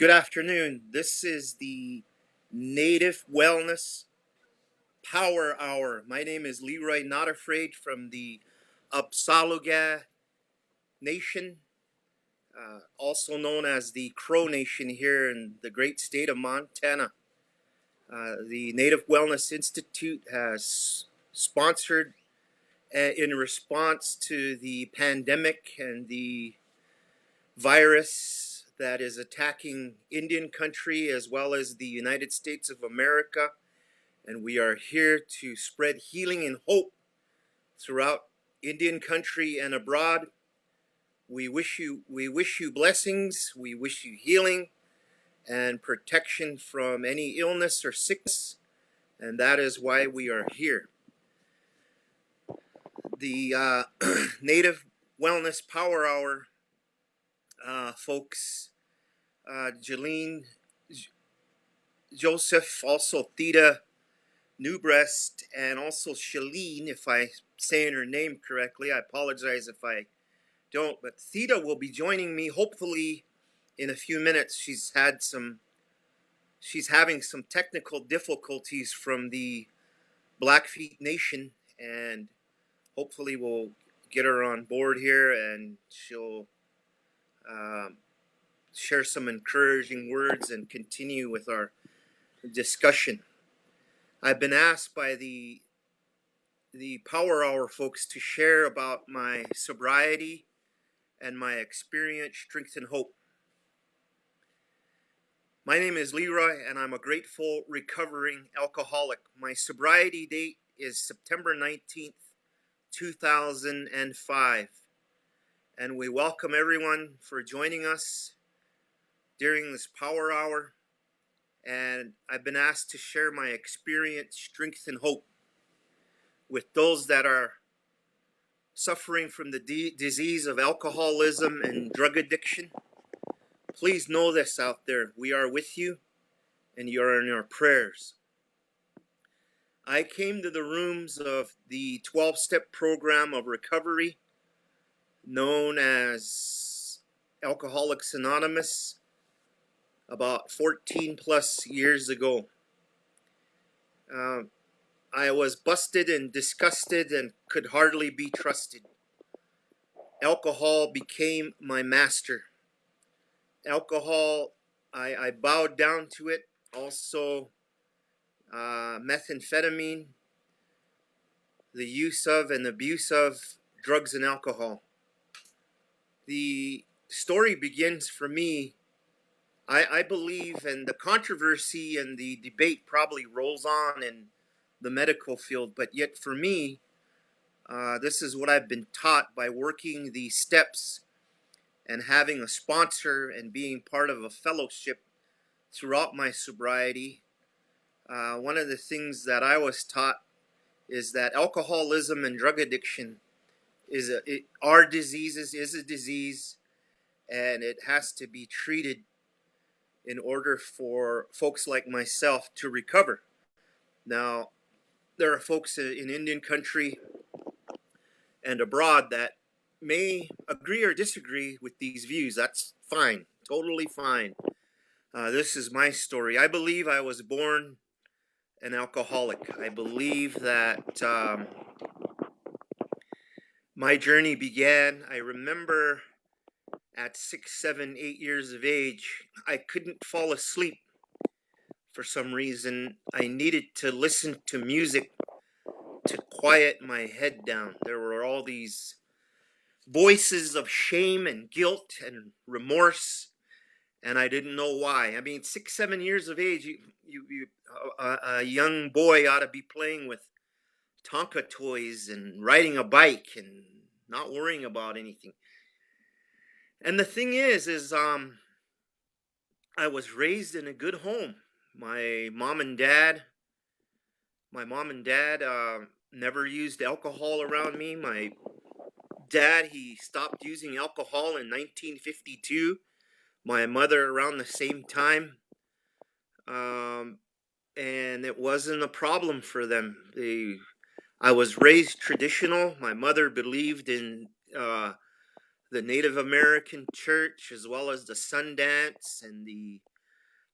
Good afternoon. This is the Native Wellness Power Hour. My name is Leroy Not Afraid from the Upsaluga Nation, also known as the Crow Nation here in the great state of Montana. The Native Wellness Institute has sponsored in response to the pandemic and the virus that is attacking Indian country as well as the United States of America. And we are here to spread healing and hope throughout Indian country and abroad. We wish you blessings, we wish you healing and protection from any illness or sickness, and that is why we are here. The Native Wellness Power Hour folks, Jeline, Joseph, also Theda, Newbreast, and also Shalene, if I'm saying her name correctly. I apologize if I don't, but Theda will be joining me hopefully in a few minutes. She's having some technical difficulties from the Blackfeet Nation, and hopefully we'll get her on board here and she'll share some encouraging words and continue with our discussion. I've been asked by the Power Hour folks to share about my sobriety and my experience, strength, and hope. My name is Leroy, and I'm a grateful recovering alcoholic. My sobriety date is September 19th, 2005. And we welcome everyone for joining us during this Power Hour. And I've been asked to share my experience, strength, and hope with those that are suffering from the disease of alcoholism and drug addiction. Please know this out there. We are with you, and you are in our prayers. I came to the rooms of the 12-step program of recovery known as Alcoholics Anonymous about 14 plus years ago. I was busted and disgusted and could hardly be trusted. Alcohol became my master. Alcohol, I bowed down to it. Also, methamphetamine, the use of and abuse of drugs and alcohol. The story begins for me, I believe, and the controversy and the debate probably rolls on in the medical field, but yet for me, this is what I've been taught by working the steps and having a sponsor and being part of a fellowship throughout my sobriety. One of the things that I was taught is that alcoholism and drug addiction are diseases, is a disease, and it has to be treated in order for folks like myself to recover. Now, there are folks in Indian country and abroad that may agree or disagree with these views. That's fine, totally fine. This is my story. I believe I was born an alcoholic. I believe that my journey began, I remember at 6, 7, 8 years of age, I couldn't fall asleep for some reason. I needed to listen to music to quiet my head down. There were all these voices of shame and guilt and remorse, and I didn't know why. I mean, 6, 7 years of age, a young boy ought to be playing with Tonka toys and riding a bike and not worrying about anything. And the thing is I was raised in a good home. My mom and dad never used alcohol around me. My dad, he stopped using alcohol in 1952. My mother around the same time. And it wasn't a problem for them. I was raised traditional. My mother believed in the Native American church, as well as the Sundance and the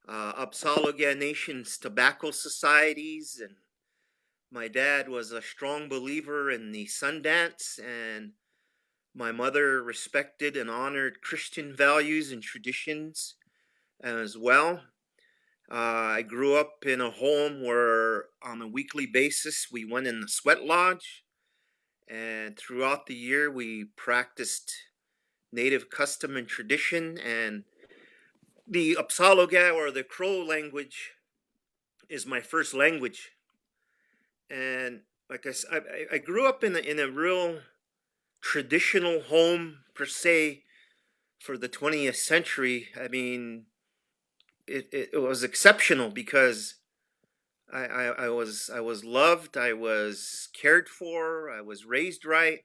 Upsaloga Nation's tobacco societies. And my dad was a strong believer in the Sundance, and my mother respected and honored Christian values and traditions as well. I grew up in a home where on a weekly basis we went in the sweat lodge, and throughout the year we practiced native custom and tradition. And the Upsaloga, or the Crow language, is my first language. And like I said, I grew up in a real traditional home per se for the 20th century. I mean, it was exceptional because I was loved, I was cared for, I was raised right,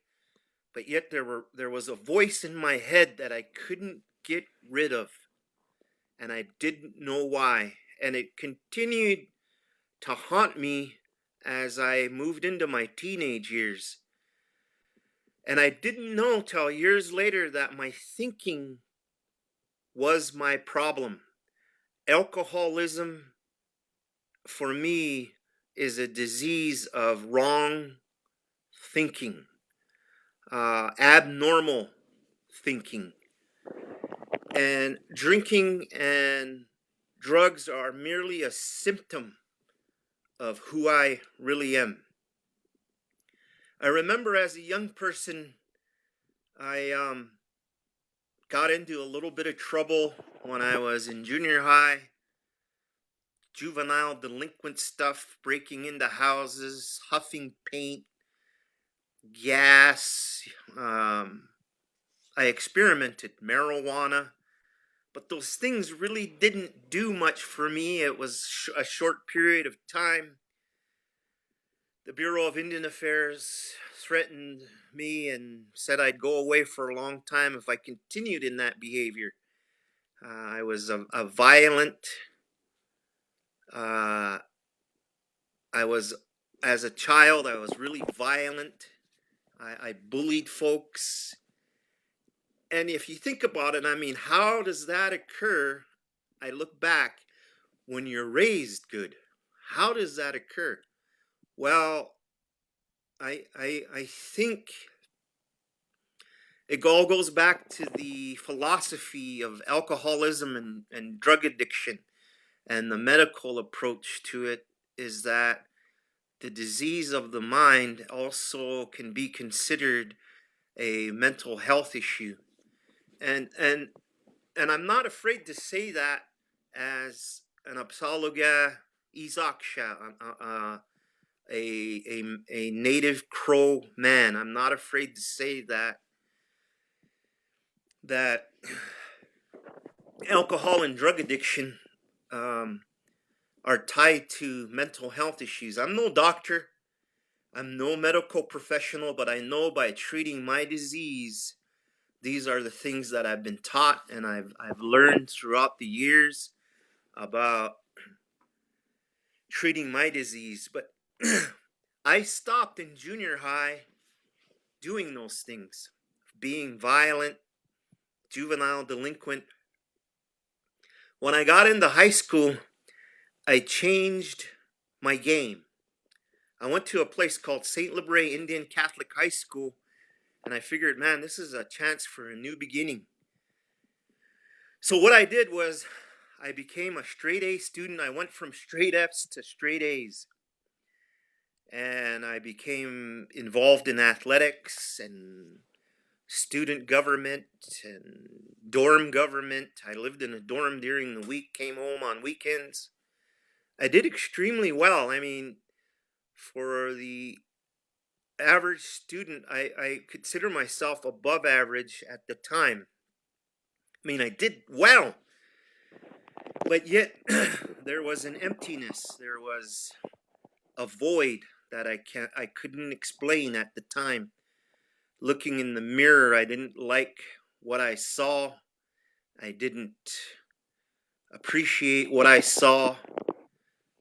but yet there was a voice in my head that I couldn't get rid of, and I didn't know why, and it continued to haunt me as I moved into my teenage years. And I didn't know till years later that my thinking was my problem. Alcoholism, for me, is a disease of wrong thinking, abnormal thinking. And drinking and drugs are merely a symptom of who I really am. I remember as a young person, I got into a little bit of trouble when I was in junior high. Juvenile delinquent stuff, breaking into houses, huffing paint, gas. I experimented marijuana, but those things really didn't do much for me. It was a short period of time. The Bureau of Indian Affairs threatened me and said I'd go away for a long time if I continued in that behavior. I was a violent, I was, as a child, I was really violent. I bullied folks. And if you think about it, I mean, how does that occur? I look back when you're raised good. How does that occur? Well, I think it all goes back to the philosophy of alcoholism and drug addiction, and the medical approach to it is that the disease of the mind also can be considered a mental health issue. And I'm not afraid to say that as an Upsaloga Izaksha, a native Crow man. I'm not afraid to say that alcohol and drug addiction are tied to mental health issues. I'm no doctor, I'm no medical professional, but I know by treating my disease, these are the things that I've been taught and I've learned throughout the years about treating my disease. But I stopped in junior high doing those things, being violent, juvenile delinquent. When I got into high school, I changed my game. I went to a place called St. Leroy Indian Catholic High School, and I figured, man, this is a chance for a new beginning. So what I did was I became a straight A student. I went from straight F's to straight A's. And I became involved in athletics and student government and dorm government. I lived in a dorm during the week, came home on weekends. I did extremely well. I mean, for the average student, I consider myself above average at the time. I mean, I did well, but yet there was an emptiness. There was a void that I couldn't explain at the time. Looking in the mirror, I didn't like what I saw. I didn't appreciate what I saw.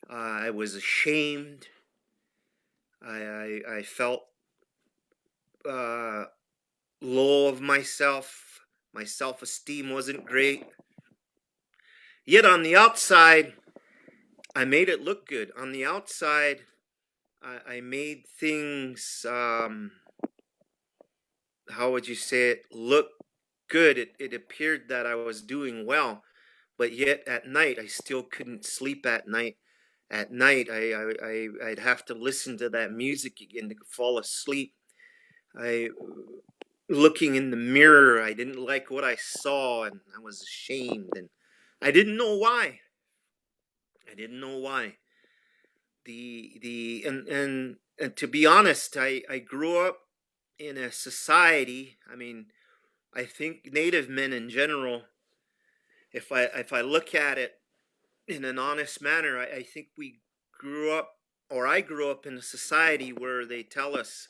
I was ashamed. I felt low of myself. My self-esteem wasn't great. Yet on the outside, I made it look good. On the outside, I made things, how would you say it, look good. It appeared that I was doing well, but yet at night, I still couldn't sleep at night. At night, I'd have to listen to that music again to fall asleep. I, looking in the mirror, I didn't like what I saw, and I was ashamed, and I didn't know why. I didn't know why. And to be honest, I grew up in a society. I mean, I think Native men in general, if I look at it in an honest manner, I think we grew up, or I grew up in a society where they tell us,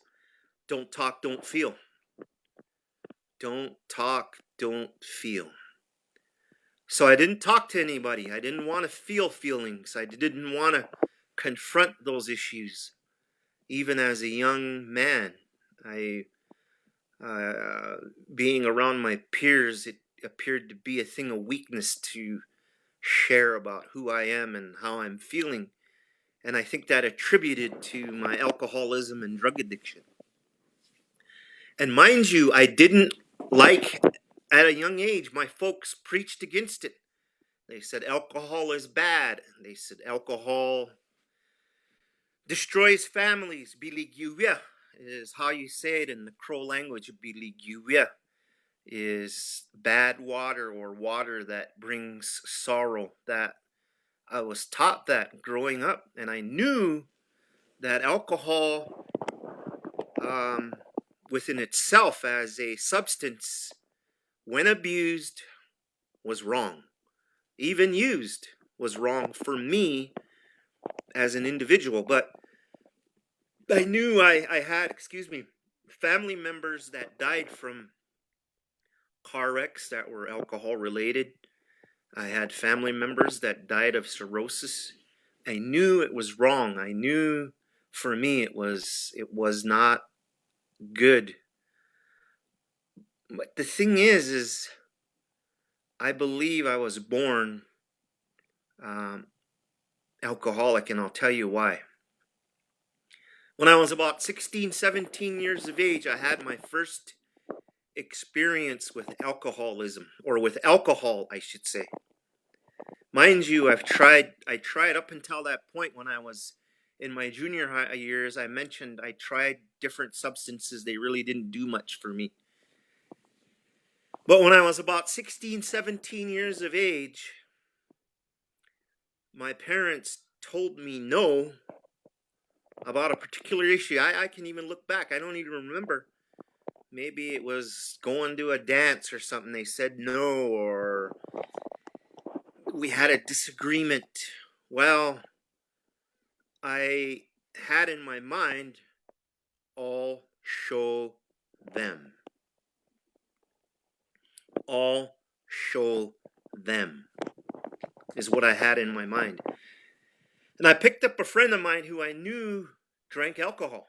don't talk, don't feel. Don't talk, don't feel. So I didn't talk to anybody. I didn't want to feel feelings. I didn't want to confront those issues. Even as a young man, I being around my peers, it appeared to be a thing of weakness to share about who I am and how I'm feeling. And I think that attributed to my alcoholism and drug addiction. And mind you, I didn't like, at a young age, my folks preached against it. They said alcohol is bad. They said alcohol destroys families. Biligyuya is how you say it in the Crow language. Biligyuya is bad water, or water that brings sorrow. That I was taught that growing up, and I knew that alcohol within itself as a substance, when abused, was wrong. Even used was wrong for me as an individual. But I knew I had, family members that died from car wrecks that were alcohol related. I had family members that died of cirrhosis. I knew it was wrong. I knew for me it was not good. But the thing is I believe I was born alcoholic, and I'll tell you why. When I was about 16, 17 years of age, I had my first experience with alcoholism, or with alcohol, I should say. Mind you, I tried up until that point when I was in my junior high years. I mentioned I tried different substances. They really didn't do much for me. But when I was about 16, 17 years of age, my parents told me no about a particular issue. I can even look back. I don't even remember. Maybe it was going to a dance or something. They said no, or we had a disagreement. Well, I had in my mind, all show them. All show them is what I had in my mind. And I picked up a friend of mine who I knew drank alcohol.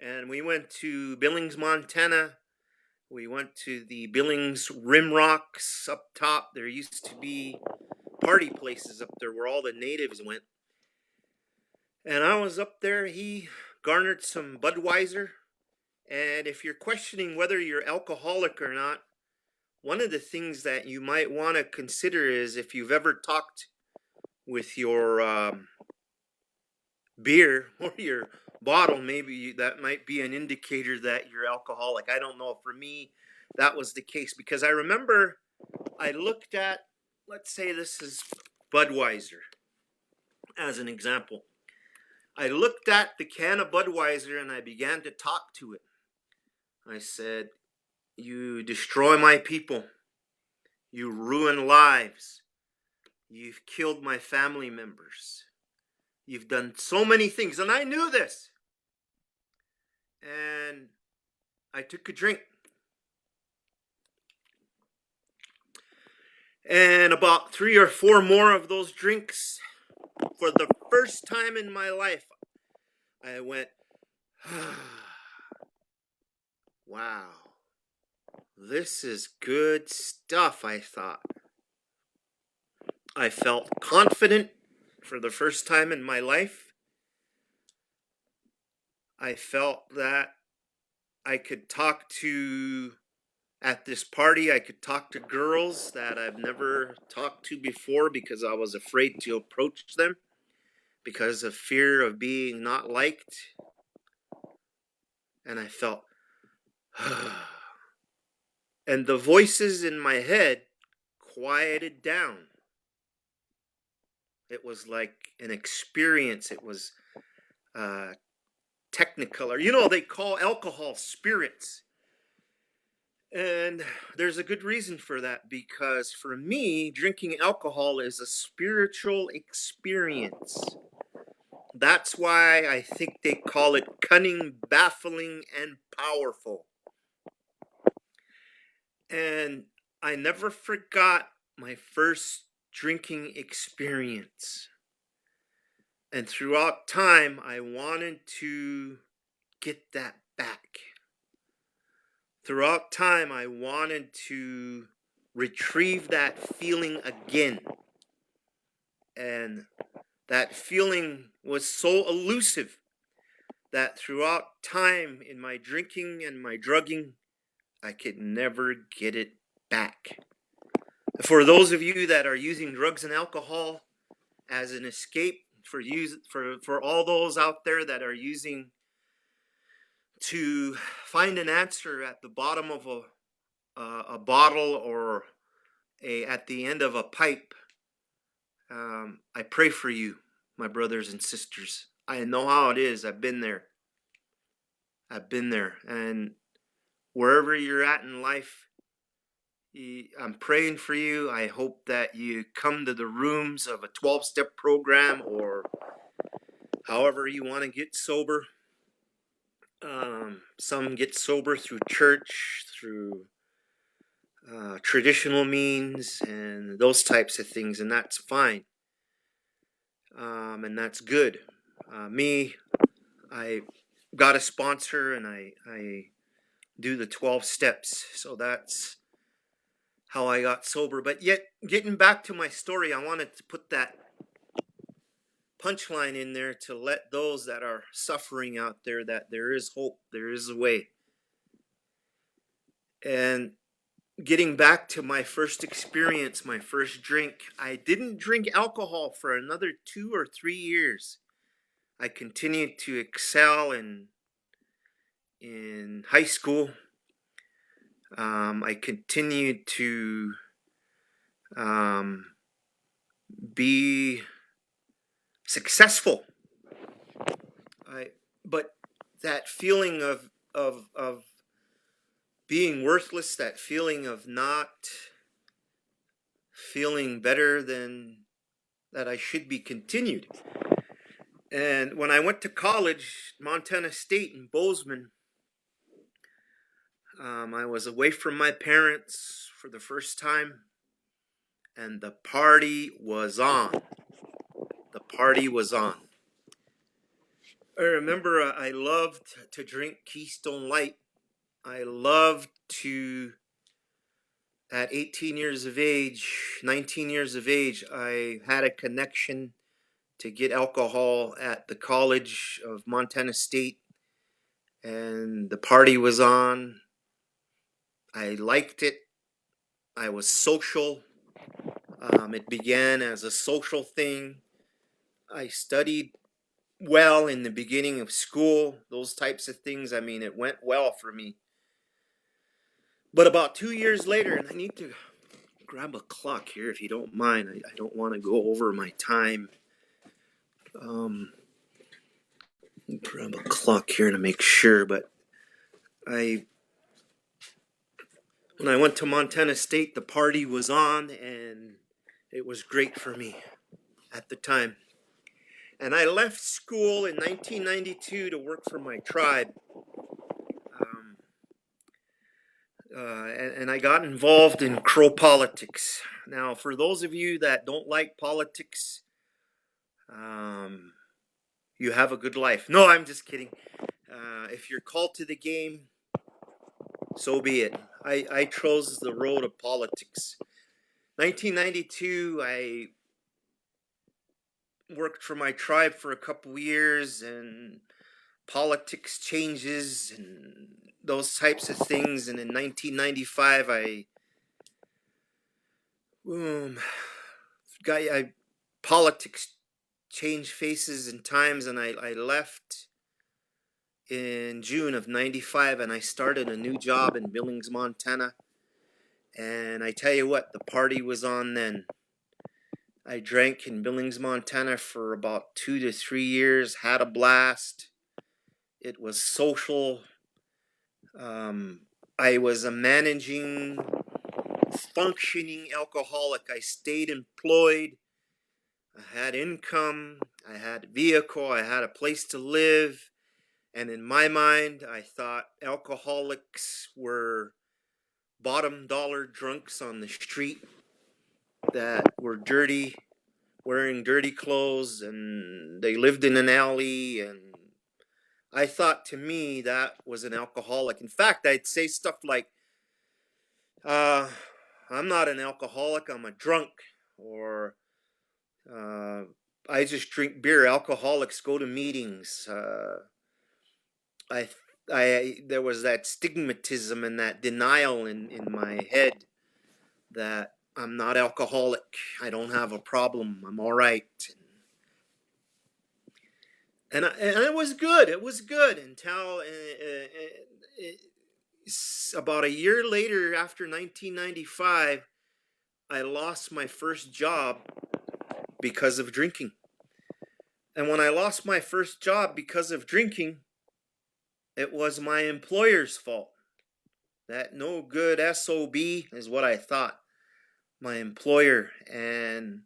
And we went to Billings, Montana. We went to the Billings Rim Rocks up top. There used to be party places up there where all the natives went. And I was up there. He garnered some Budweiser. And if you're questioning whether you're alcoholic or not, one of the things that you might want to consider is if you've ever talked with your beer or your bottle, maybe that might be an indicator that you're alcoholic. I don't know. For me, that was the case, because I remember I looked at, let's say this is Budweiser as an example. I looked at the can of Budweiser and I began to talk to it. I said, you destroy my people. You ruin lives. You've killed my family members. You've done so many things. And I knew this. And I took a drink. And about 3 or 4 more of those drinks, for the first time in my life, I went, wow, this is good stuff, I thought. I felt confident for the first time in my life. I felt that I could talk to, at this party, I could talk to girls that I've never talked to before because I was afraid to approach them because of fear of being not liked. And I felt, and the voices in my head quieted down. It was like an experience. It was technicolor. They call alcohol spirits. And there's a good reason for that, because for me, drinking alcohol is a spiritual experience. That's why I think they call it cunning, baffling, and powerful. And I never forgot my first drinking experience. And throughout time, I wanted to get that back. Throughout time, I wanted to retrieve that feeling again. And that feeling was so elusive that throughout time in my drinking and my drugging, I could never get it back. For those of you that are using drugs and alcohol as an escape, for all those out there that are using to find an answer at the bottom of a bottle or at the end of a pipe, I pray for you, my brothers and sisters. I know how it is. I've been there. And wherever you're at in life, I'm praying for you. I hope that you come to the rooms of a 12-step program, or however you want to get sober. Some get sober through church, through traditional means, and those types of things, and that's fine. And that's good. Me, I got a sponsor, and I do the 12 steps. So that's how I got sober. But yet, getting back to my story, I wanted to put that punchline in there to let those that are suffering out there that there is hope, there is a way. And getting back to my first experience, my first drink, I didn't drink alcohol for another 2 or 3 years. I continued to excel in high school. I continued to be successful. But that feeling of being worthless, that feeling of not feeling better than that I should be, continued. And when I went to college, Montana State in Bozeman, I was away from my parents for the first time, and the party was on. The party was on. I remember I loved to drink Keystone Light. I loved to, at 18 years of age, 19 years of age, I had a connection to get alcohol at the College of Montana State, and the party was on. I liked it. I was social. It began as a social thing. I studied well in the beginning of school, those types of things. I mean, it went well for me. But about 2 years later, and I need to grab a clock here if you don't mind. I don't want to go over my time. Grab a clock here to make sure, but when I went to Montana State, the party was on, and it was great for me at the time. And I left school in 1992 to work for my tribe. And I got involved in Crow politics. Now, for those of you that don't like politics, you have a good life. No, I'm just kidding. If you're called to the game, so be it. I chose the road of politics. 1992, I worked for my tribe for a couple years, and politics changes and those types of things. And in 1995, boom, politics changed faces and times, and I left in June of 95, and I started a new job in Billings, Montana. And I tell you what, the party was on then. I drank in Billings, Montana for about 2 to 3 years, had a blast. It was social. I was a managing, functioning alcoholic. I stayed employed. I had income. I had a vehicle. I had a place to live. And in my mind, I thought alcoholics were bottom dollar drunks on the street that were dirty, wearing dirty clothes, and they lived in an alley. And I thought, to me, that was an alcoholic. In fact, I'd say stuff like, I'm not an alcoholic, I'm a drunk. Or I just drink beer. Alcoholics go to meetings. I there was that stigmatism and that denial in my head that I'm not alcoholic. I don't have a problem. I'm all right. And it was good. It was good until about a year later, after 1995, I lost my first job because of drinking. And when I lost my first job because of drinking, it was my employer's fault. That no good SOB is what I thought. My employer, and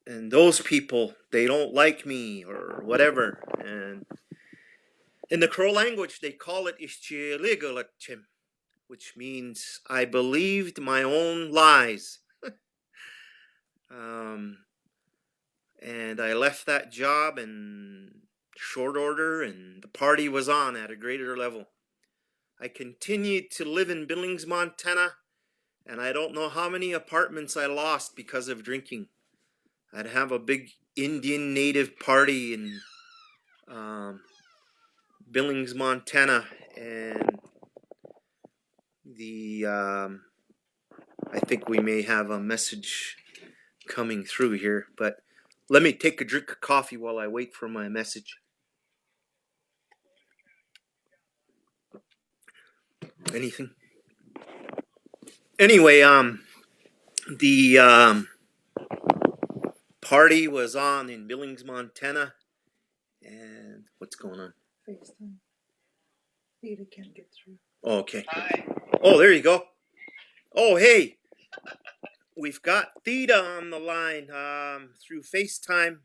those people, they don't like me or whatever. And in the Crow language, they call it ishchiligalachim, which means I believed my own lies. And I left that job in short order, and the party was on at a greater level. I continued to live in Billings, Montana, and I don't know how many apartments I lost because of drinking. I'd have a big Indian native party in Billings, Montana, and I think we may have a message coming through here, but let me take a drink of coffee while I wait for my message. Anything? Anyway, the party was on in Billings, Montana, and what's going on? FaceTime. Theda can't get through. Oh, okay. Hi. Oh, there you go. Oh, hey. We've got Theda on the line through FaceTime.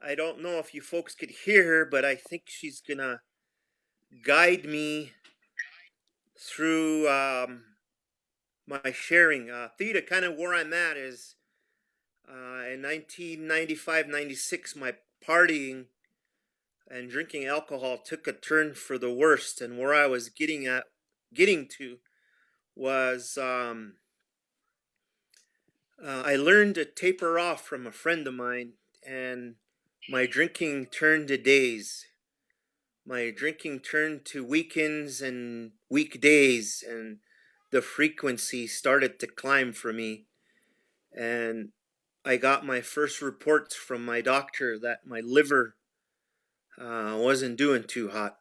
I don't know if you folks could hear her, but I think she's gonna guide me through my sharing. Theda, kind of where I'm at is in 1995-96, my partying and drinking alcohol took a turn for the worst, and where I was getting to was I learned to taper off from a friend of mine, and my drinking turned to days. My drinking turned to weekends and weekdays, and the frequency started to climb for me. And I got my first reports from my doctor that my liver wasn't doing too hot.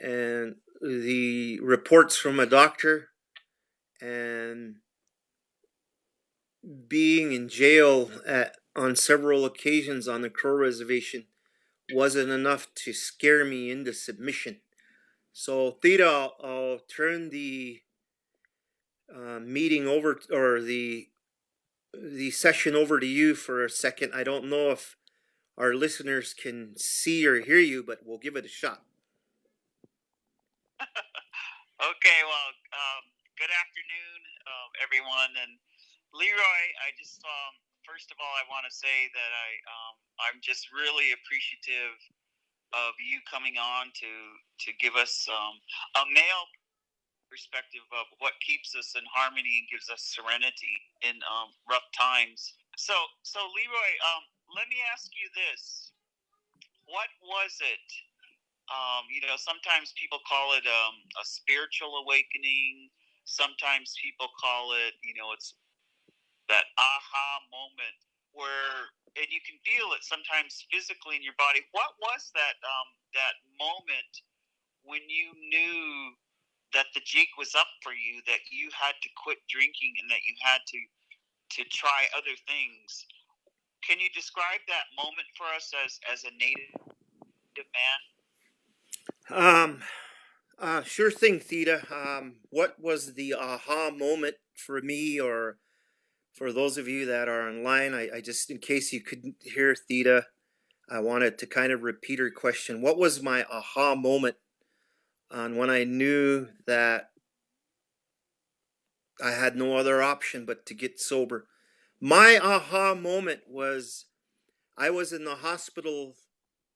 And the reports from a doctor and being in jail on several occasions on the Crow Reservation wasn't enough to scare me into submission. So, Theda, I'll turn the meeting over, or the session over to you for a second. I don't know if our listeners can see or hear you, but we'll give it a shot. Okay, well, good afternoon, everyone. And Leroy, I just first of all, I want to say that I'm just really appreciative of you coming on to give us a male perspective of what keeps us in harmony and gives us serenity in rough times. So Leroy, let me ask you this: what was it? Sometimes people call it a spiritual awakening. Sometimes people call it, it's that aha moment where, and you can feel it sometimes physically in your body. What was that moment when you knew that the jig was up for you, that you had to quit drinking and that you had to try other things? Can you describe that moment for us as a native man? Sure thing, Theda. What was the aha moment for me, or for those of you that are online? I just, in case you couldn't hear Theda, I wanted to kind of repeat her question. What was my aha moment on when I knew that I had no other option but to get sober? My aha moment was I was in the hospital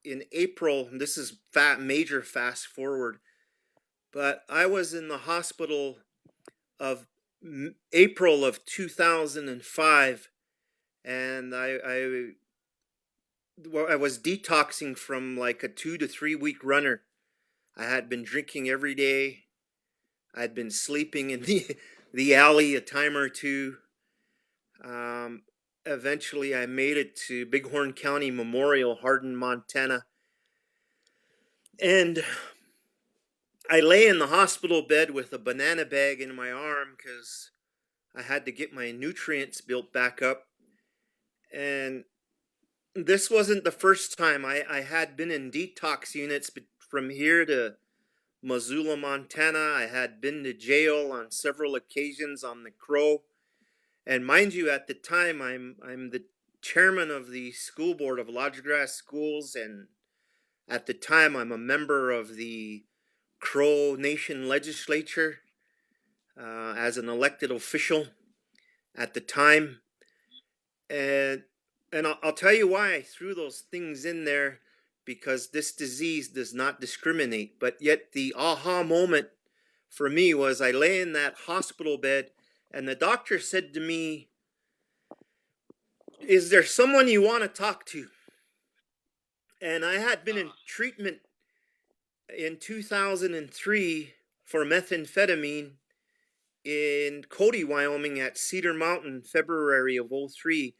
in April, and this is major fast forward, but I was in the hospital of April of 2005, and I was detoxing from like a 2 to 3 week runner. I had been drinking every day. I'd been sleeping in the alley a time or two. Eventually, I made it to Bighorn County Memorial, Hardin, Montana, and I lay in the hospital bed with a banana bag in my arm because I had to get my nutrients built back up. And this wasn't the first time. I had been in detox units from here to Missoula, Montana. I had been to jail on several occasions on the Crow. And mind you, at the time, I'm the chairman of the school board of Lodge Grass Schools, and at the time, I'm a member of the Crow Nation legislature as an elected official at the time. And I'll tell you why I threw those things in there, because this disease does not discriminate. But yet the aha moment for me was I lay in that hospital bed and the doctor said to me, "Is there someone you want to talk to?" And I had been in treatment in 2003 for methamphetamine in Cody, Wyoming at Cedar Mountain, February of 03.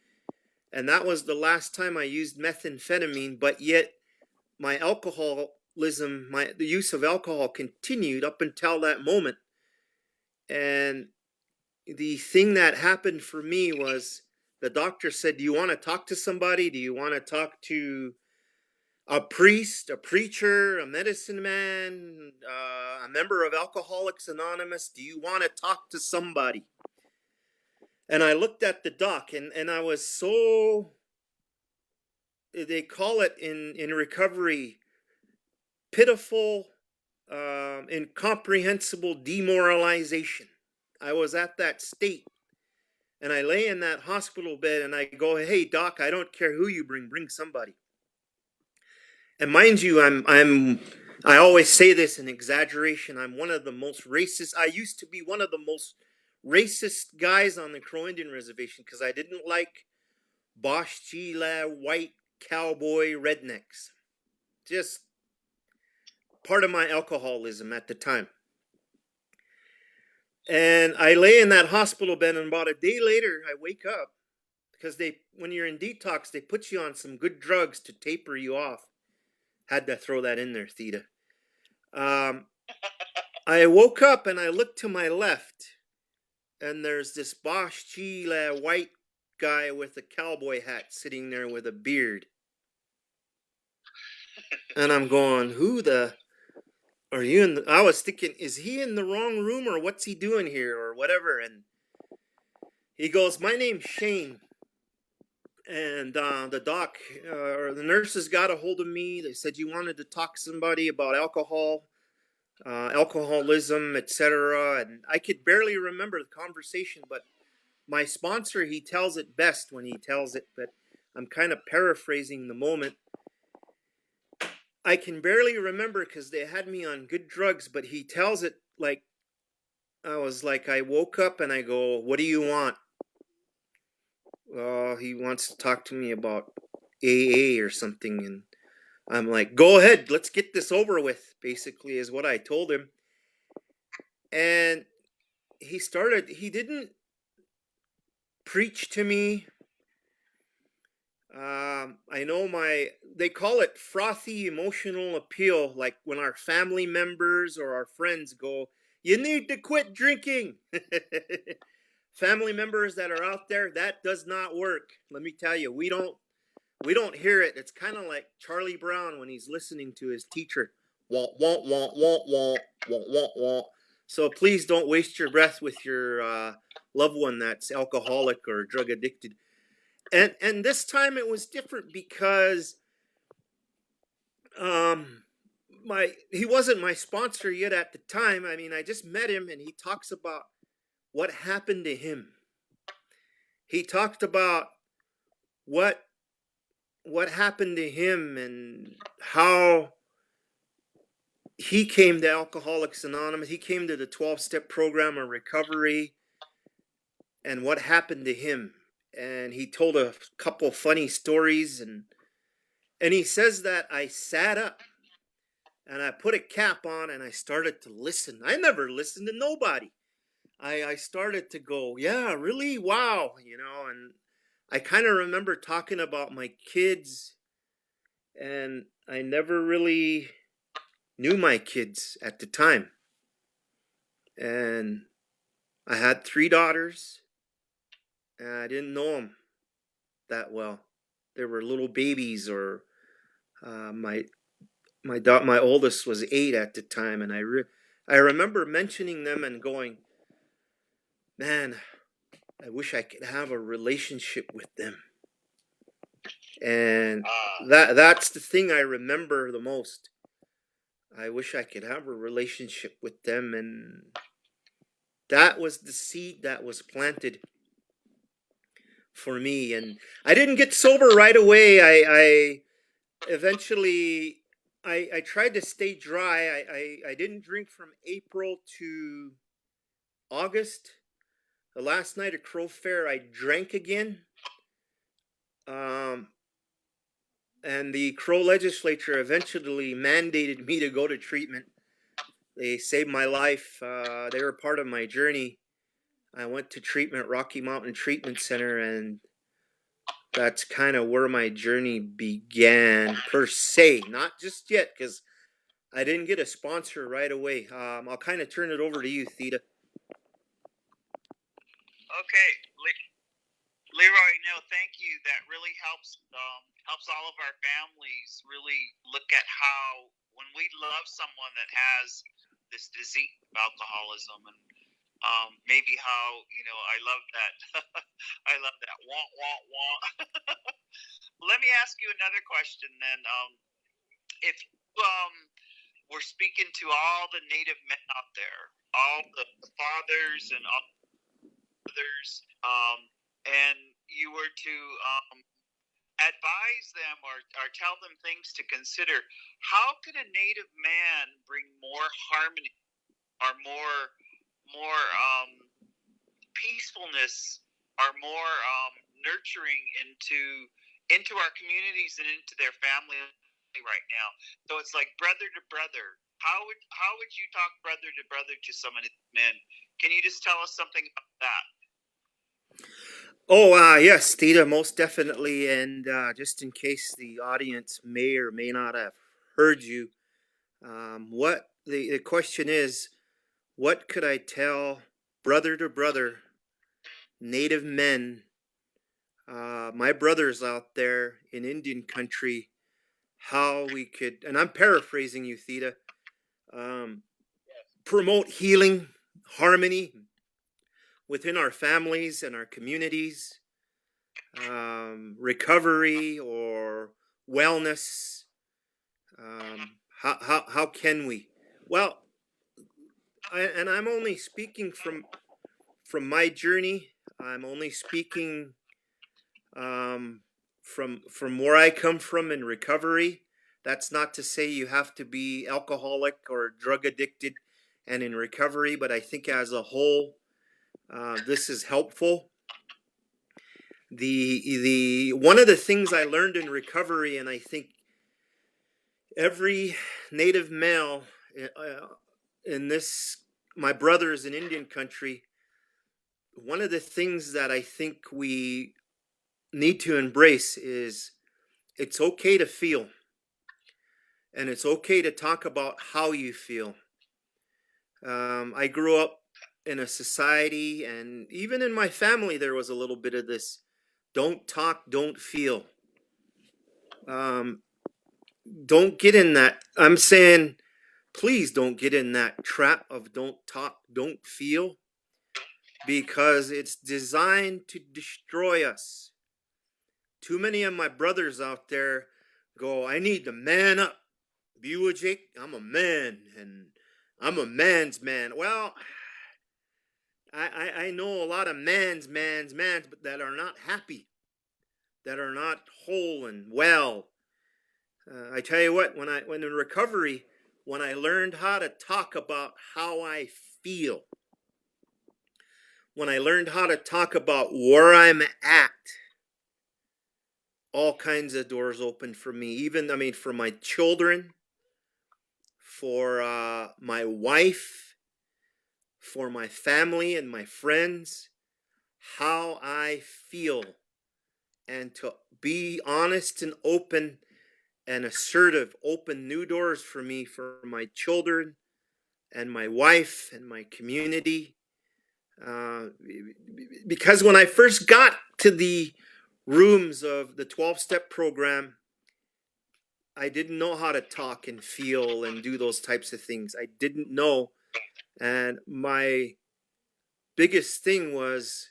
And that was the last time I used methamphetamine, but yet my alcoholism, the use of alcohol continued up until that moment. And the thing that happened for me was the doctor said, "Do you want to talk to somebody? Do you want to talk to a priest, a preacher, a medicine man, a member of Alcoholics Anonymous? Do you want to talk to somebody?" And I looked at the doc, and I was so, they call it in recovery, pitiful, incomprehensible demoralization. I was at that state, and I lay in that hospital bed and I go, "Hey doc, I don't care who you bring somebody." And mind you, I always say this in exaggeration, I'm one of the most racist. I used to be one of the most racist guys on the Crow Indian Reservation because I didn't like Bosch Gila white cowboy rednecks. Just part of my alcoholism at the time. And I lay in that hospital bed, and about a day later, I wake up because when you're in detox, they put you on some good drugs to taper you off. Had to throw that in there, Theda. I woke up and I looked to my left, and there's this Bosch Gila white guy with a cowboy hat sitting there with a beard. And I'm going, who the... Are you in I was thinking, is he in the wrong room or what's he doing here or whatever? And he goes, "My name's Shane." And the doc or the nurses got a hold of me. They said you wanted to talk to somebody about alcohol, alcoholism, etc. And I could barely remember the conversation, but my sponsor, he tells it best when he tells it, but I'm kind of paraphrasing the moment. I can barely remember because they had me on good drugs, but he tells it like I woke up and I go, "What do you want?" He wants to talk to me about AA or something, and I'm like, "Go ahead, let's get this over with." Basically, is what I told him, and he didn't preach to me. I know they call it frothy emotional appeal, like when our family members or our friends go, "You need to quit drinking." Family members that are out there, that does not work. Let me tell you, we don't hear it. It's kind of like Charlie Brown when he's listening to his teacher. Wah, wah, wah, wah, wah, wah, wah, wah. So please don't waste your breath with your loved one that's alcoholic or drug addicted. And this time it was different because he wasn't my sponsor yet at the time. I mean, I just met him and he talks about what happened to him. He talked about what happened to him and how he came to Alcoholics Anonymous. He came to the 12-step program of recovery and what happened to him. And he told a couple funny stories and he says that I sat up and I put a cap on and I started to listen. I never listened to nobody. I started to go, yeah, really? Wow. And I kind of remember talking about my kids, and I never really knew my kids at the time. And I had 3 daughters, and I didn't know them that well. They were little babies, or my oldest was 8 at the time, and I remember mentioning them and going, man, I wish I could have a relationship with them. And that's the thing I remember the most. I wish I could have a relationship with them, and that was the seed that was planted for me. And I didn't get sober right away. I eventually I tried to stay dry. I didn't drink from April to August. The last night of Crow Fair, I drank again. And the Crow legislature eventually mandated me to go to treatment. They saved my life. They were part of my journey. I went to treatment, Rocky Mountain Treatment Center, and that's kind of where my journey began, per se. Not just yet, because I didn't get a sponsor right away. I'll kind of turn it over to you, Theda. Okay, Leroy, no, thank you. That really helps all of our families really look at how when we love someone that has this disease of alcoholism, and maybe how I love that I love that wah wah wah. Let me ask you another question then. If we're speaking to all the Native men out there, all the fathers and all others, and you were to advise them or tell them things to consider, how could a Native man bring more harmony or more peacefulness or more nurturing into our communities and into their family right now? So it's like brother to brother. How would you talk brother to brother to some of these men? Can you just tell us something about that? Oh, yes, Theda, most definitely. And just in case the audience may or may not have heard you, what the question is, what could I tell brother to brother, Native men, my brothers out there in Indian country, how we could, and I'm paraphrasing you, Theda, promote healing, harmony within our families and our communities, recovery or wellness. How can we? Well, I'm only speaking from my journey. I'm only speaking from where I come from in recovery. That's not to say you have to be alcoholic or drug addicted and in recovery, but I think as a whole, this is helpful. The one of the things I learned in recovery, and I think every native male in this, my brothers in Indian country, one of the things that I think we need to embrace is it's okay to feel, and it's okay to talk about how you feel. I grew up in a society, and even in my family, there was a little bit of this: don't talk, don't feel. Um, don't get in that. I'm saying, please don't get in that trap of don't talk, don't feel, because it's designed to destroy us. Too many of my brothers out there go, I need to man up. BWG, I'm a man, and I'm a man's man. Well, I know a lot of mans, but that are not happy, that are not whole and well. I tell you what, when in recovery, when I learned how to talk about how I feel, when I learned how to talk about where I'm at, all kinds of doors opened for me. Even, I mean, for my children, for my wife, for my family and my friends, how I feel, and to be honest and open and assertive, open new doors for me, for my children and my wife and my community. Because when I first got to the rooms of the 12-step program, I didn't know how to talk and feel and do those types of things. I didn't know. And my biggest thing was,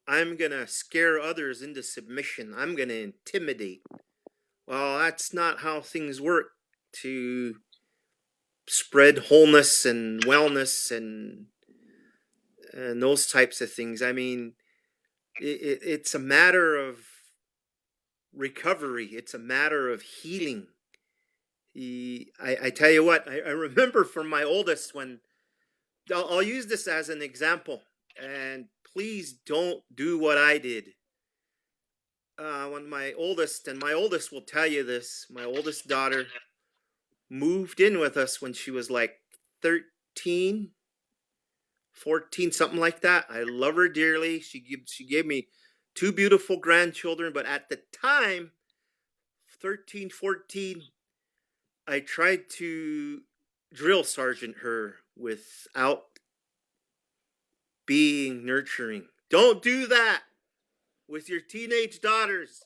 I'm going to scare others into submission. I'm going to intimidate. Well, that's not how things work to spread wholeness and wellness and those types of things. I mean, it's a matter of recovery. It's a matter of healing. I tell you what, I remember from my oldest, when I'll use this as an example, and please don't do what I did. When my oldest, and my oldest will tell you this, my oldest daughter moved in with us when she was like 13, 14, something like that. I love her dearly. She gave me two beautiful grandchildren, but at the time, 13, 14, I tried to drill sergeant her without being nurturing. Don't do that with your teenage daughters.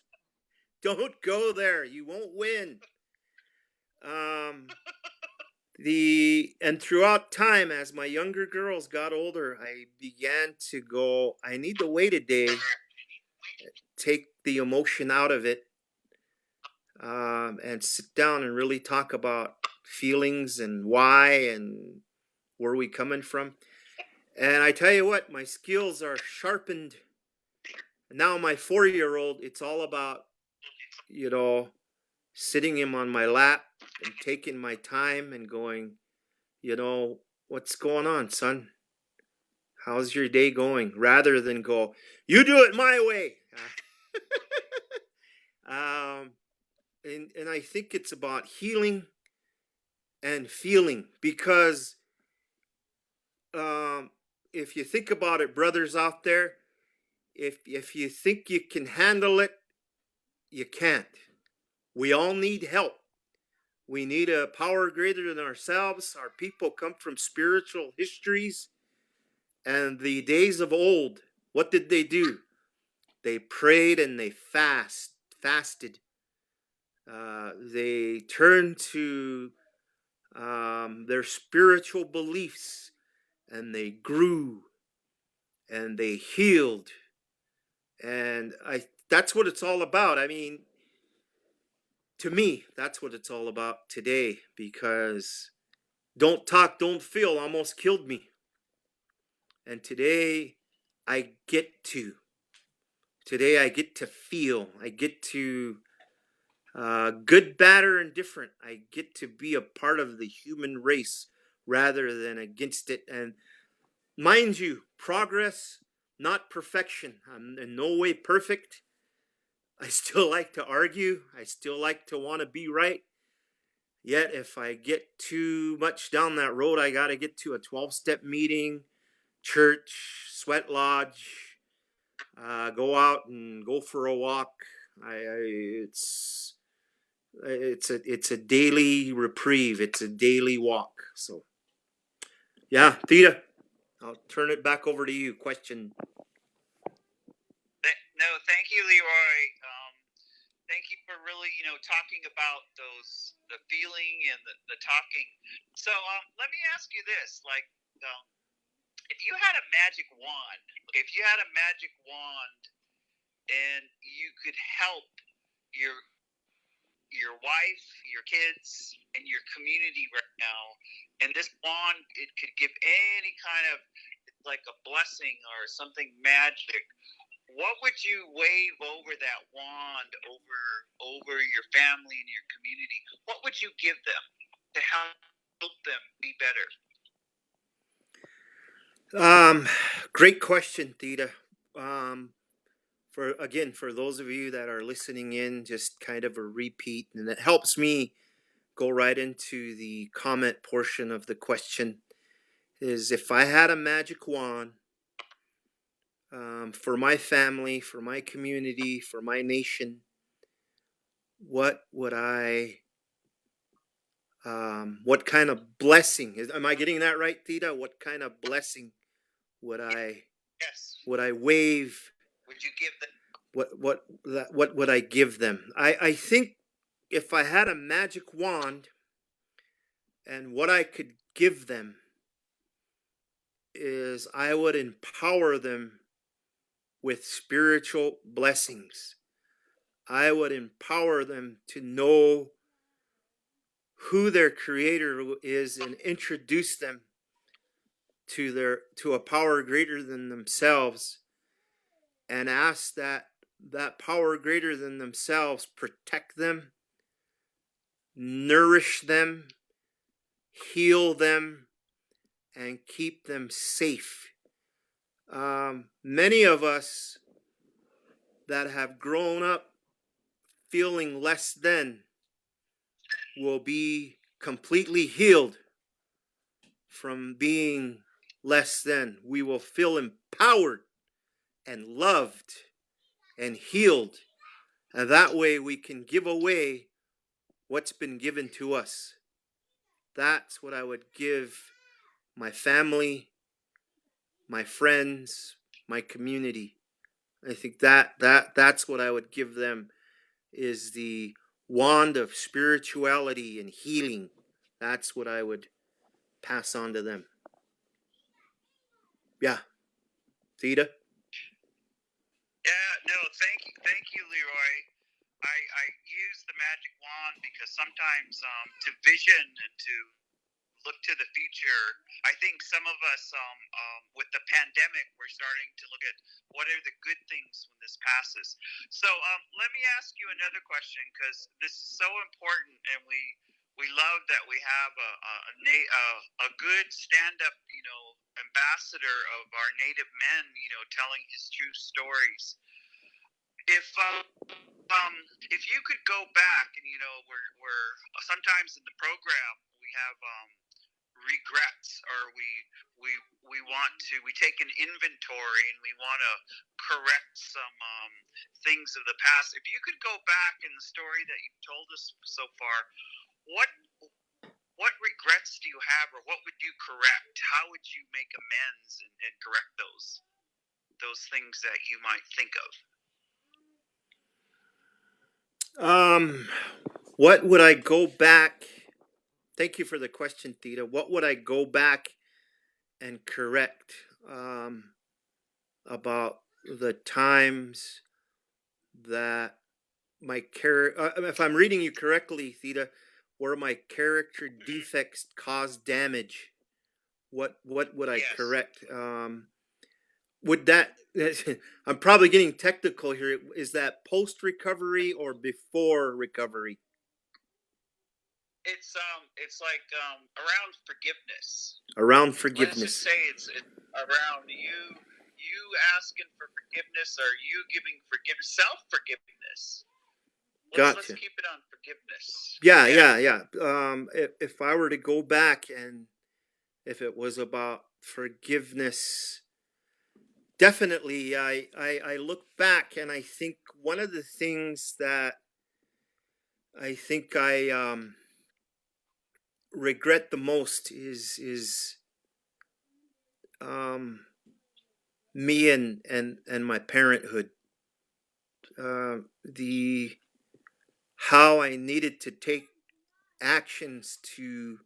Don't go there. You won't win. And throughout time, as my younger girls got older, I began to go, I need to wait a day, take the emotion out of it, and sit down and really talk about feelings and why and where we coming from. And I tell you what, my skills are sharpened. Now my 4-year-old, it's all about, sitting him on my lap and taking my time and going, what's going on, son? How's your day going? Rather than go, you do it my way. And I think it's about healing and feeling, because if you think about it, brothers out there, if you think you can handle it, you can't. We all need help. We need a power greater than ourselves. Our people come from spiritual histories. And the days of old, what did they do? They prayed and they fasted. They turned to their spiritual beliefs, and they grew and they healed. And that's what it's all about. I mean, to me, that's what it's all about today, because don't talk, don't feel almost killed me. And today I get to feel. I get to Good, bad, or indifferent. I get to be a part of the human race rather than against it. And mind you, progress, not perfection. I'm in no way perfect. I still like to argue. I still like to want to be right. Yet, if I get too much down that road, I got to get to a 12-step meeting, church, sweat lodge, go out and go for a walk. It's a daily reprieve. It's a daily walk. So, yeah, Theda, I'll turn it back over to you. Question. No, thank you, Leroy. Thank you for really, talking about the feeling and the talking. So let me ask you this: like, if you had a magic wand, and you could help your wife, your kids, and your community right now, and this wand, it could give any kind of like a blessing or something magic. What would you wave over that wand over your family and your community? What would you give them to help them be better? Great question, Theda. For those of you that are listening in, just kind of a repeat, and it helps me go right into the comment portion of the question. Is if I had a magic wand for my family, for my community, for my nation, what would what kind of blessing? Am I getting that right, Theda? What kind of blessing would I? Yes. Would I wave? Would you give them? What would I give them? I think if I had a magic wand, and what I could give them is I would empower them with spiritual blessings. I would empower them to know who their creator is and introduce them to a power greater than themselves, and ask that power greater than themselves protect them, nourish them, heal them, and keep them safe. Many of us that have grown up feeling less than will be completely healed from being less than. We will feel empowered and loved and healed. And that way we can give away what's been given to us. That's what I would give my family, my friends, my community. I think that's what I would give them, is the wand of spirituality and healing. That's what I would pass on to them. Yeah. Theda? Yeah, no, thank you, Leroy. I use the magic wand because sometimes to vision and to look to the future. I think some of us, with the pandemic, we're starting to look at what are the good things when this passes. So let me ask you another question, because this is so important, and we love that we have a good stand-up, ambassador of our native men, telling his true stories. If you could go back, and we're sometimes in the program we have regrets, or we take an inventory and we want to correct some things of the past. If you could go back in the story that you've told us so far, what regrets do you have, or what would you correct? How would you make amends and correct those things that you might think of? What would I go back? Thank you for the question, Theda. What would I go back and correct about the times that my character, if I'm reading you correctly, Theda, where my character defects cause damage? What would I correct? would that I'm probably getting technical here. Is that post recovery or before recovery? It's like around forgiveness. Around Let's just forgiveness. say it's around you asking for forgiveness, or you giving forgiveness, self forgiveness. Let's Gotcha. keep it on forgiveness. Yeah. If I were to go back and if it was about forgiveness, definitely I look back and I think one of the things that I think I regret the most is um, me and my parenthood. The how I needed to take actions to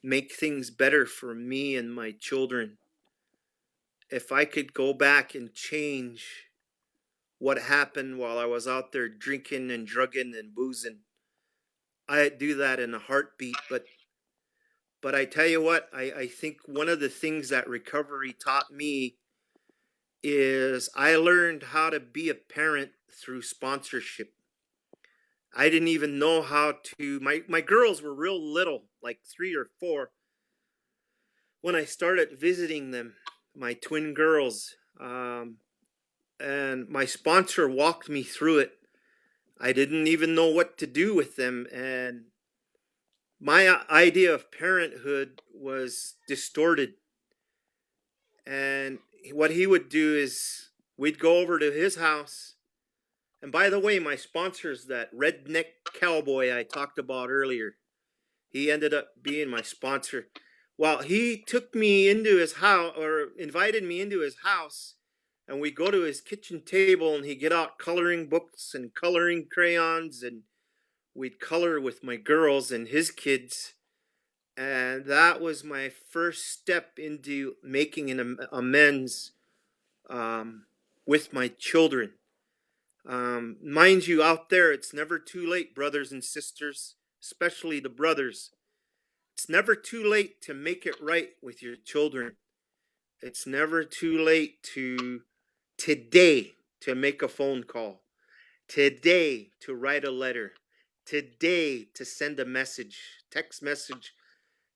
make things better for me and my children. If I could go back and change what happened while I was out there drinking and drugging and boozing, I'd do that in a heartbeat. But I tell you what, I think one of the things that recovery taught me is I learned how to be a parent through sponsorship. I didn't even know how to my girls were real little, like 3 or 4, when I started visiting them, my twin girls. And my sponsor walked me through it. I didn't even know what to do with them, and my idea of parenthood was distorted. And what he would do is we'd go over to his house. And by the way, my sponsor's that redneck cowboy I talked about earlier. He ended up being my sponsor. Well, he took me into his house or invited me into his house, and we go to his kitchen table and he get out coloring books and coloring crayons, and we'd color with my girls and his kids. And that was my first step into making an amends with my children. Mind you, out there, it's never too late, brothers and sisters, especially the brothers. It's never too late to make it right with your children. It's never too late to today to make a phone call, today to write a letter, today to send a message, text message.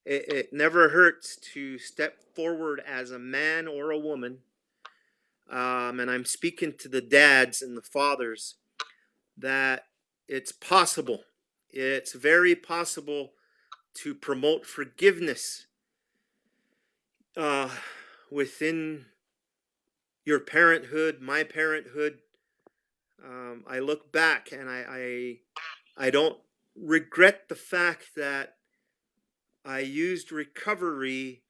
It never hurts to step forward as a man or a woman. And I'm speaking to the dads and the fathers that it's possible. It's very possible to promote forgiveness uh, within your parenthood, my parenthood. I look back and I don't regret the fact that I used recovery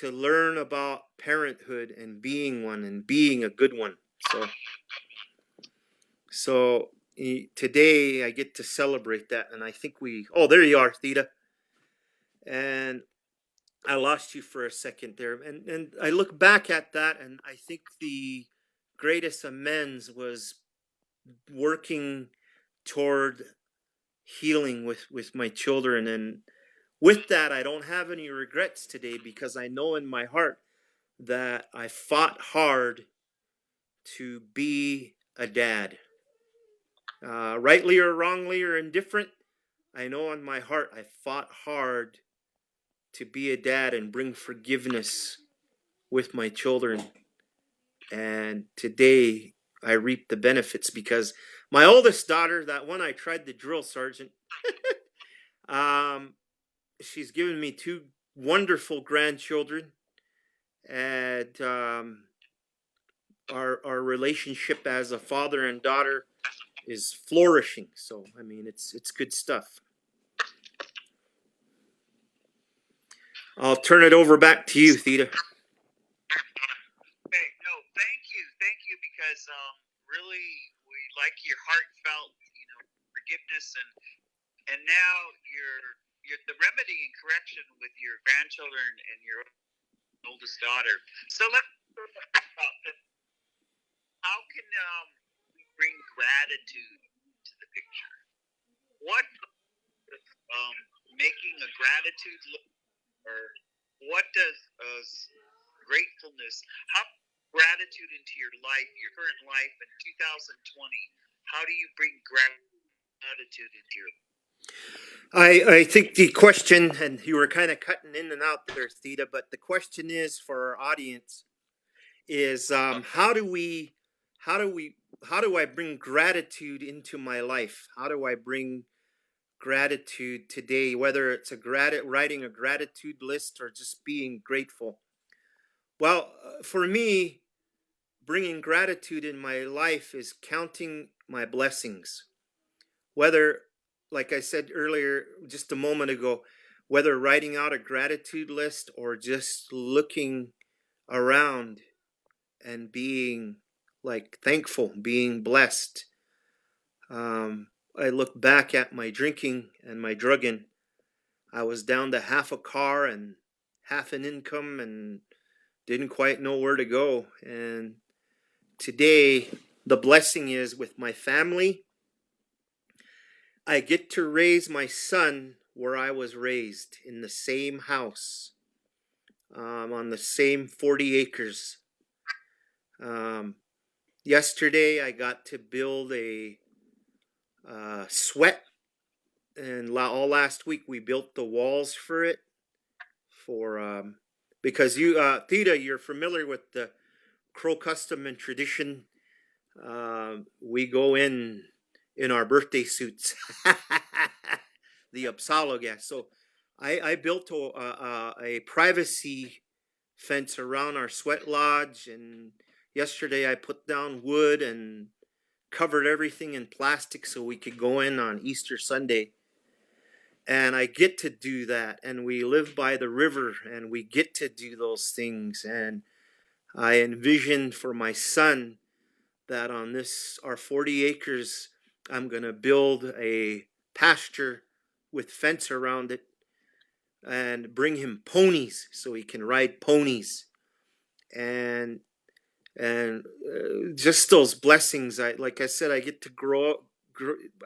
to learn about parenthood and being one and being a good one. So today I get to celebrate that, and I think oh, there you are, Theda. And I lost you for a second there. And I look back at that, and I think the greatest amends was working toward healing with my children. And with that, I don't have any regrets today because I know in my heart that I fought hard to be a dad. Rightly or wrongly or indifferent, I know in my heart I fought hard to be a dad and bring forgiveness with my children. And today I reap the benefits because my oldest daughter, that one I tried the drill sergeant, she's given me 2 wonderful grandchildren. And our relationship as a father and daughter is flourishing. So I mean, it's good stuff. I'll turn it over back to you, Theda. Okay, no, thank you, because really we like your heartfelt, forgiveness, and now you're the remedy and correction with your grandchildren and your oldest daughter. So let's talk about this. How can we bring gratitude to the picture? What making a gratitude look, or what does gratefulness? How gratitude into your life, your current life in 2020? How do you bring gratitude into your life? I think the question, and you were kind of cutting in and out there, Theda, but the question is for our audience is how do I bring gratitude into my life? How do I bring gratitude today, whether it's writing a gratitude list or just being grateful? Well, for me, bringing gratitude in my life is counting my blessings. Whether, like I said earlier, just a moment ago, whether writing out a gratitude list or just looking around and being like thankful, being blessed. I look back at my drinking and my drugging. I was down to half a car and half an income and didn't quite know where to go. And today, the blessing is with my family. I get to raise my son where I was raised, in the same house, on the same 40 acres. Yesterday, I got to build a sweat, and all last week we built the walls for it. Because you, Theda, you're familiar with the Crow custom and tradition. We go in our birthday suits, the Upsaloga. So I built a privacy fence around our sweat lodge, and yesterday I put down wood and covered everything in plastic so we could go in on Easter Sunday. And I get to do that, and we live by the river, and we get to do those things. And I envision for my son that on this, our 40 acres, I'm going to build a pasture with fence around it and bring him ponies so he can ride ponies. And just those blessings. Like I said, I get to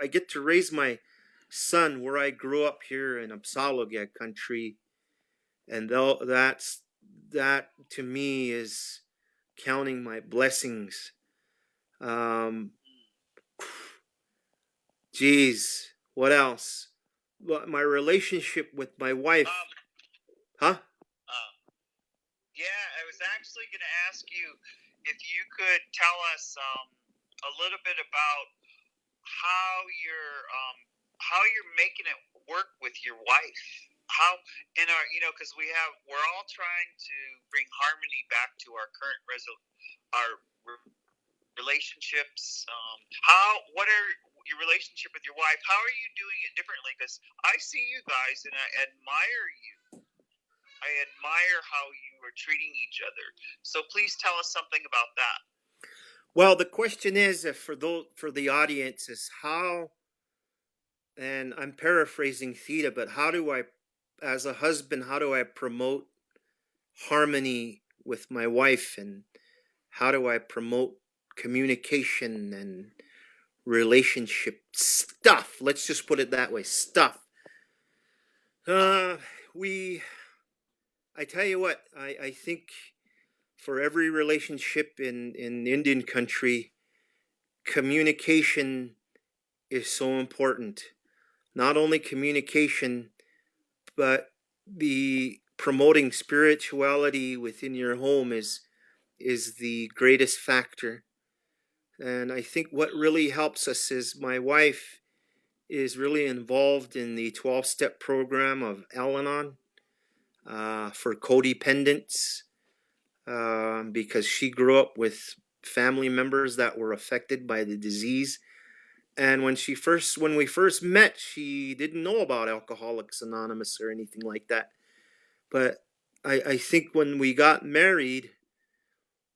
I get to raise my son where I grew up here in Upsaloga country, and that to me is counting my blessings. Geez, what else? Well, my relationship with my wife. Huh? Yeah, I was actually going to ask you if you could tell us a little bit about how you're making it work with your wife. How in our, because we're all trying to bring harmony back to our current relationships. What are your relationship with your wife? How are you doing it differently? Because I see you guys and I admire you. I admire how you are treating each other. So please tell us something about that. Well, the question is, for the audience, is how, and I'm paraphrasing Theda, but how do I, as a husband, how do I promote harmony with my wife, and how do I promote communication and relationship stuff? Let's just put it that way, stuff. I tell you what, I think for every relationship in Indian country, communication is so important. Not only communication, but the promoting spirituality within your home is the greatest factor. And I think what really helps us is my wife is really involved in the 12-step program of Al-Anon for codependents, because she grew up with family members that were affected by the disease. And when we first met, she didn't know about Alcoholics Anonymous or anything like that. But I think when we got married,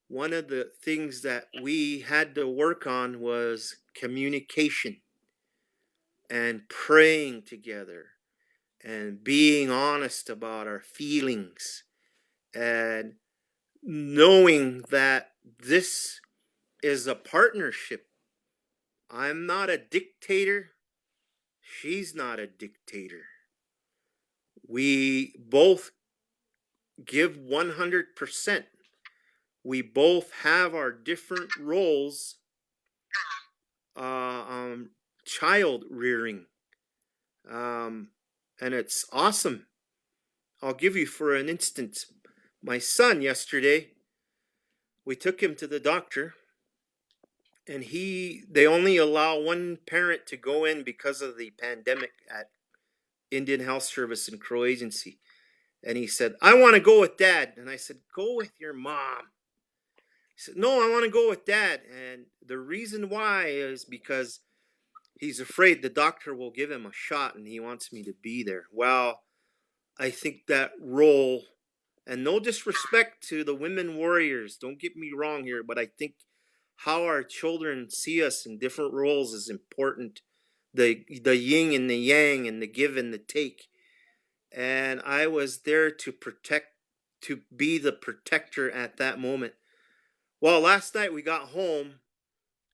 one of the things that we had to work on was communication and praying together and being honest about our feelings and knowing that this is a partnership. I'm not a dictator. She's not a dictator. We both give 100%. We both have our different roles, child rearing. And it's awesome. I'll give you for an instance. My son yesterday, we took him to the doctor, and they only allow one parent to go in because of the pandemic at Indian Health Service and Crow Agency. And he said, I want to go with Dad. And I said, go with your mom. He said, no, I want to go with Dad. And the reason why is because he's afraid the doctor will give him a shot and he wants me to be there. Well, I think that role, and no disrespect to the women warriors, don't get me wrong here, but I think how our children see us in different roles is important. The yin and the yang, and the give and the take. And I was there to be the protector at that moment. Well, last night we got home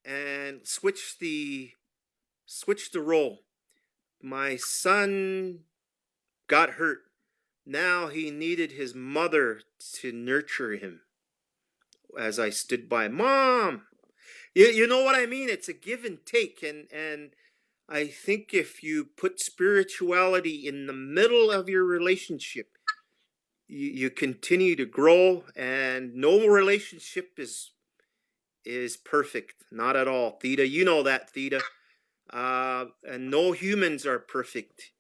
and switched the role. My son got hurt. Now he needed his mother to nurture him as I stood by. Mom! You know what I mean? It's a give and take. And I think if you put spirituality in the middle of your relationship, you continue to grow, and no relationship is perfect. Not at all. Theda, you know that, Theda. And no humans are perfect.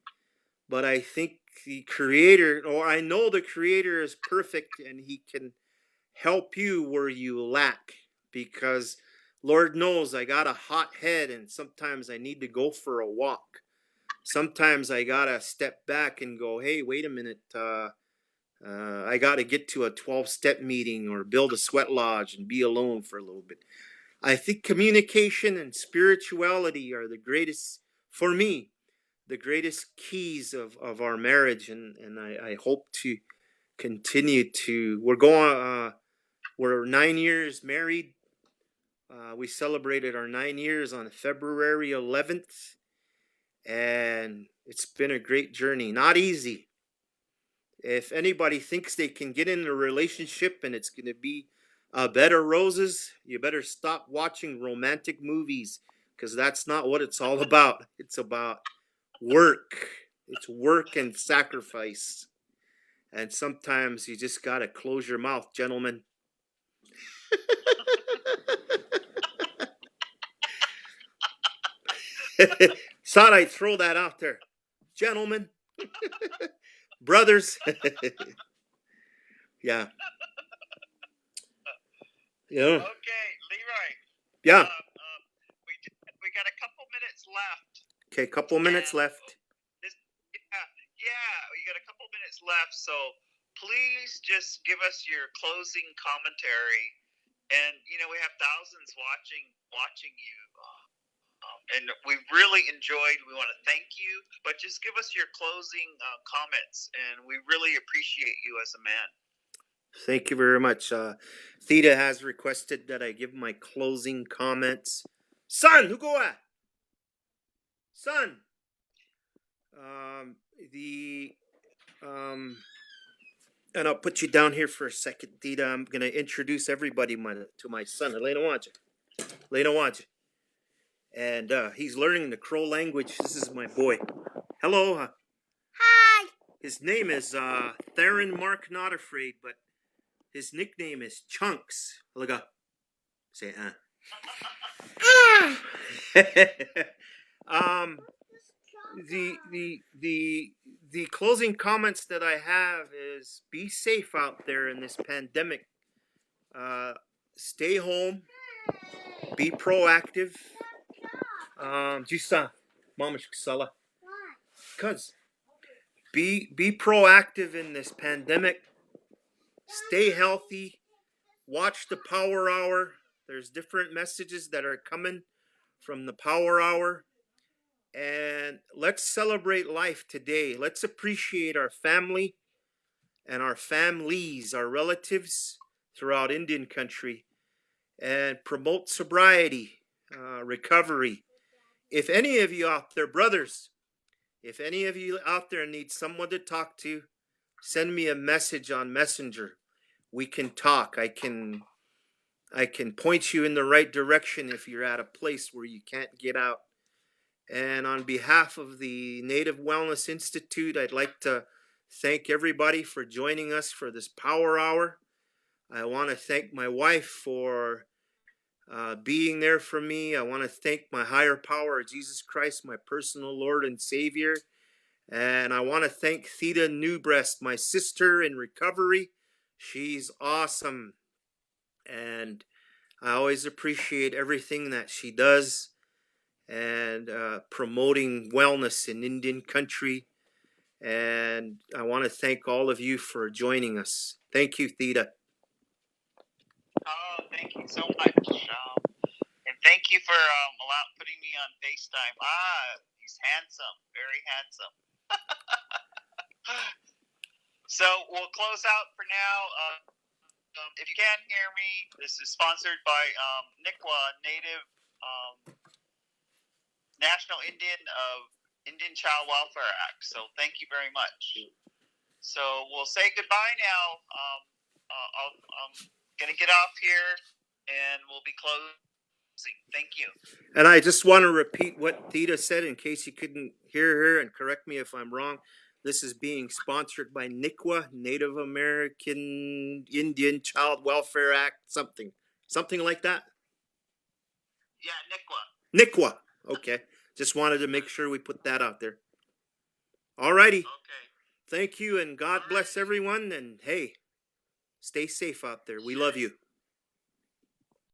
But I think the Creator, or I know the Creator is perfect, and He can help you where you lack. Because Lord knows I got a hot head, and sometimes I need to go for a walk. Sometimes I gotta step back and go, hey, wait a minute. I got to get to a 12-step meeting or build a sweat lodge and be alone for a little bit. I think communication and spirituality are the greatest, for me, the greatest keys of our marriage. And I hope to continue to, we're 9 years married. We celebrated our 9 years on February 11th. And it's been a great journey. Not easy. If anybody thinks they can get in a relationship and it's going to be a bed of roses, you better stop watching romantic movies, because that's not what it's all about. It's about work. It's work and sacrifice. And sometimes you just got to close your mouth, gentlemen. Thought I'd throw that out there. Gentlemen. Brothers. Yeah. Yeah. Okay, Leroy. Yeah. We got a couple minutes left. Okay, couple minutes left. Yeah, you got a couple minutes left. So please just give us your closing commentary. And we have thousands watching you. And we really enjoyed. We want to thank you, but just give us your closing comments, and we really appreciate you as a man. Thank you very much. Theda has requested that I give my closing comments. Son, who go at? Son. And I'll put you down here for a second, Theda. I'm going to introduce everybody to my son, Elena Wanja. And he's learning the Crow language. This is my boy. Hello. Hi. His name is Theron Mark Not Afraid, but his nickname is Chunks. Look up. Say the closing comments that I have is be safe out there in this pandemic. Stay home. Be proactive. Justa, Mama Sala. Cuz be proactive in this pandemic. Stay healthy. Watch the Power Hour. There's different messages that are coming from the Power Hour. And let's celebrate life today. Let's appreciate our family and our families, our relatives throughout Indian country, and promote sobriety, recovery. If any of you out there, brothers, if any of you out there need someone to talk to, send me a message on Messenger. We can talk. I can I can point you in the right direction if you're at a place where you can't get out. And on behalf of the Native Wellness Institute, I'd like to thank everybody for joining us for this power hour. I want to thank my wife for being there for me. I want to thank my higher power, Jesus Christ, my personal Lord and Savior. And I want to thank Theda Newbreast, my sister in recovery. She's awesome. And I always appreciate everything that she does and promoting wellness in Indian country. And I want to thank all of you for joining us. Thank you, Theda. Oh, thank you so much. And thank you for putting me on FaceTime. He's handsome, very handsome. So we'll close out for now. If you can't hear me, this is sponsored by NICWA, Native National Indian Child Welfare Act. So thank you very much. So we'll say goodbye now. I'm gonna get off here, and we'll be closing. Thank you. And I just want to repeat what Theda said in case you couldn't hear her, and correct me if I'm wrong. This is being sponsored by NICWA, Native American Indian Child Welfare Act, something like that. Yeah, NICWA. NICWA. Okay. Just wanted to make sure we put that out there. All righty. Okay. Thank you, and God bless everyone. And hey, stay safe out there. We love you.